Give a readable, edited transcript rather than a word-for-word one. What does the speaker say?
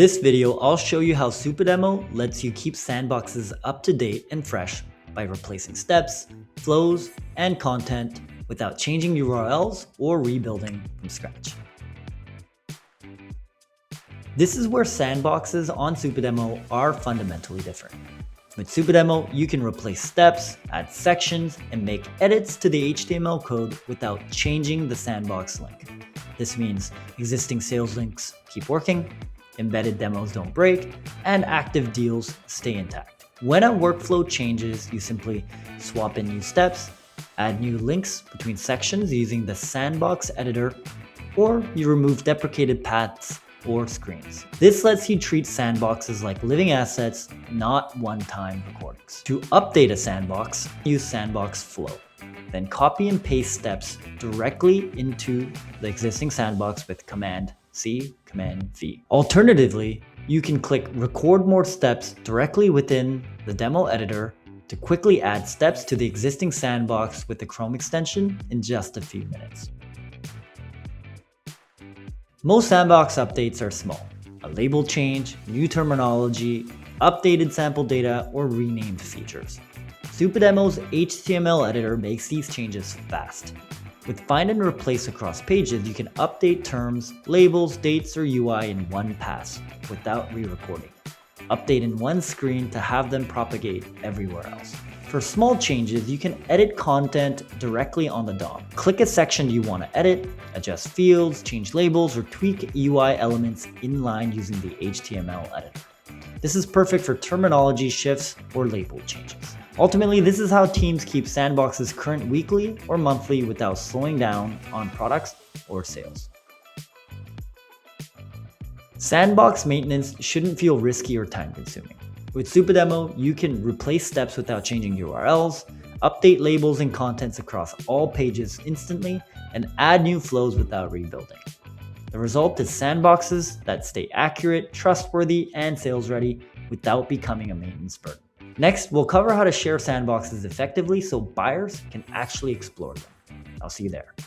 this video, I'll show you how Supademo lets you keep sandboxes up to date and fresh by replacing steps, flows, and content without changing URLs or rebuilding from scratch. This is where sandboxes on Supademo are fundamentally different. With Supademo, you can replace steps, add sections, and make edits to the HTML code without changing the sandbox link. This means existing sales links keep working, embedded demos don't break, and active deals stay intact. When a workflow changes, you simply swap in new steps, add new links between sections using the Sandbox editor, or you remove deprecated paths or screens. This lets you treat sandboxes like living assets, not one-time recordings. To update a sandbox, use Sandbox Flow. Then copy and paste steps directly into the existing sandbox with Command C, Command V. Alternatively, you can click Record More Steps directly within the demo editor to quickly add steps to the existing sandbox with the Chrome extension in just a few minutes. Most sandbox updates are small: a label change, new terminology, updated sample data, or renamed features. Supademo's HTML editor makes these changes fast. With find and replace across pages, you can update terms, labels, dates, or UI in one pass without re-recording. Update in one screen to have them propagate everywhere else. For small changes, you can edit content directly on the DOM. Click a section you want to edit, adjust fields, change labels, or tweak UI elements inline using the HTML editor. This is perfect for terminology shifts or label changes. Ultimately, this is how teams keep sandboxes current weekly or monthly without slowing down on products or sales. Sandbox maintenance shouldn't feel risky or time-consuming. With Supademo, you can replace steps without changing URLs, update labels and contents across all pages instantly, and add new flows without rebuilding. The result is sandboxes that stay accurate, trustworthy, and sales-ready without becoming a maintenance burden. Next, we'll cover how to share sandboxes effectively so buyers can actually explore them. I'll see you there.